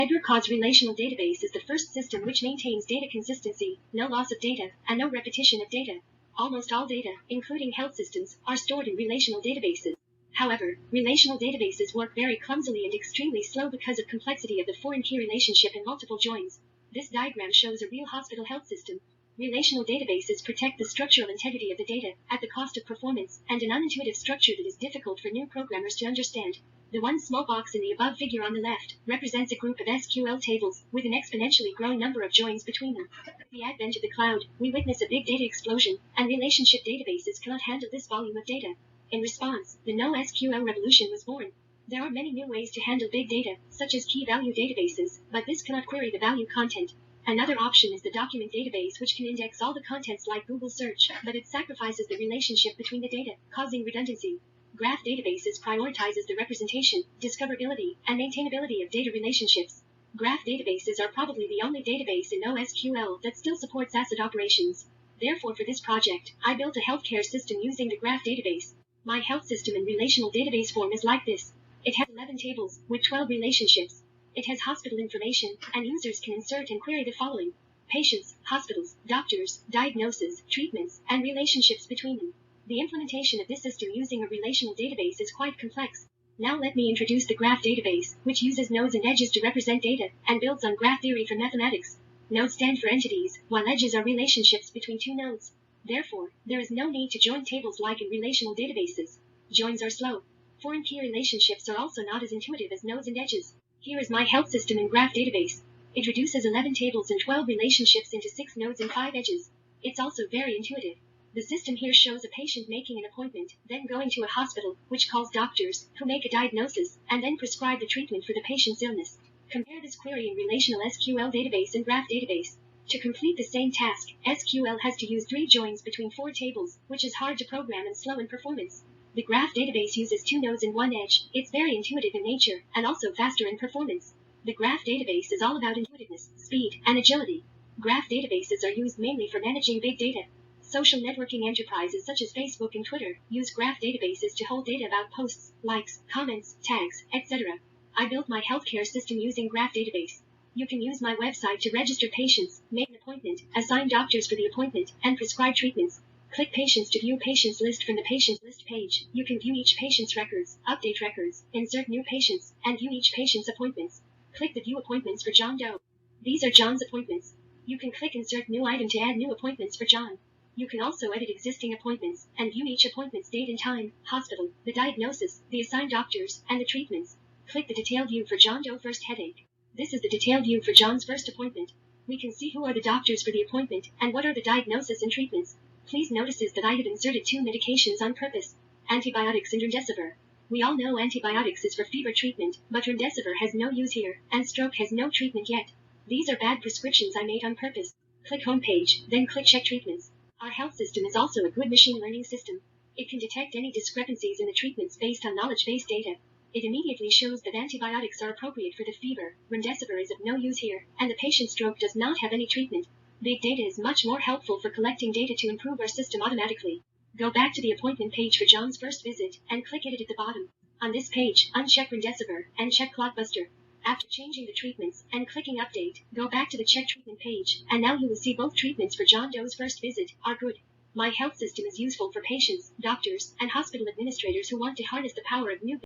Hypercause relational database is the first system which maintains data consistency, no loss of data, and no repetition of data. Almost all data, including health systems, are stored in relational databases. However, relational databases work very clumsily and extremely slow because of complexity of the foreign key relationship and multiple joins. This diagram shows a real hospital health system. Relational databases protect the structural integrity of the data, at the cost of performance, and an unintuitive structure that is difficult for new programmers to understand. The one small box in the above figure on the left represents a group of SQL tables, with an exponentially growing number of joins between them. With the advent of the cloud, we witness a big data explosion, and relationship databases cannot handle this volume of data. In response, the NoSQL revolution was born. There are many new ways to handle big data, such as key-value databases, but this cannot query the value content. Another option is the document database, which can index all the contents like Google search, but it sacrifices the relationship between the data, causing redundancy. Graph databases prioritizes the representation, discoverability, and maintainability of data relationships. Graph databases are probably the only database in NoSQL that still supports ACID operations. Therefore, for this project, I built a healthcare system using the graph database. My health system in relational database form is like this. It has 11 tables, with 12 relationships. It has hospital information, and users can insert and query the following: patients, hospitals, doctors, diagnoses, treatments, and relationships between them. The implementation of this system using a relational database is quite complex. Now let me introduce the graph database, which uses nodes and edges to represent data, and builds on graph theory from mathematics. Nodes stand for entities, while edges are relationships between two nodes. Therefore, there is no need to join tables like in relational databases. Joins are slow. Foreign key relationships are also not as intuitive as nodes and edges. Here is my health system in graph database. It reduces 11 tables and 12 relationships into 6 nodes and 5 edges. It's also very intuitive. The system here shows a patient making an appointment, then going to a hospital, which calls doctors, who make a diagnosis, and then prescribe the treatment for the patient's illness. Compare this query in relational SQL database and graph database. To complete the same task, SQL has to use 3 joins between 4 tables, which is hard to program and slow in performance. The graph database uses 2 nodes and 1 edge. It's very intuitive in nature, and also faster in performance. The graph database is all about intuitiveness, speed, and agility. Graph databases are used mainly for managing big data. Social networking enterprises such as Facebook and Twitter use graph databases to hold data about posts, likes, comments, tags, etc. I built my healthcare system using graph database. You can use my website to register patients, make an appointment, assign doctors for the appointment, and prescribe treatments. Click Patients to view patients list from the Patients List page. You can view each patient's records, update records, insert new patients, and view each patient's appointments. Click the View Appointments for John Doe. These are John's appointments. You can click Insert New Item to add new appointments for John. You can also edit existing appointments, and view each appointment's date and time, hospital, the diagnosis, the assigned doctors, and the treatments. Click the Detailed View for John Doe First Headache. This is the detailed view for John's first appointment. We can see who are the doctors for the appointment, and what are the diagnoses and treatments. Please notice that I have inserted 2 medications on purpose. Antibiotics and remdesivir. We all know antibiotics is for fever treatment, but remdesivir has no use here, and stroke has no treatment yet. These are bad prescriptions I made on purpose. Click Homepage, then click Check Treatments. Our health system is also a good machine learning system. It can detect any discrepancies in the treatments based on knowledge-based data. It immediately shows that antibiotics are appropriate for the fever, remdesivir is of no use here, and the patient's stroke does not have any treatment. Big data is much more helpful for collecting data to improve our system automatically. Go back to the appointment page for John's first visit, and click Edit at the bottom. On this page, uncheck remdesivir, and check Clotbuster. After changing the treatments, and clicking Update, go back to the Check Treatment page, and now you will see both treatments for John Doe's first visit are good. My health system is useful for patients, doctors, and hospital administrators who want to harness the power of new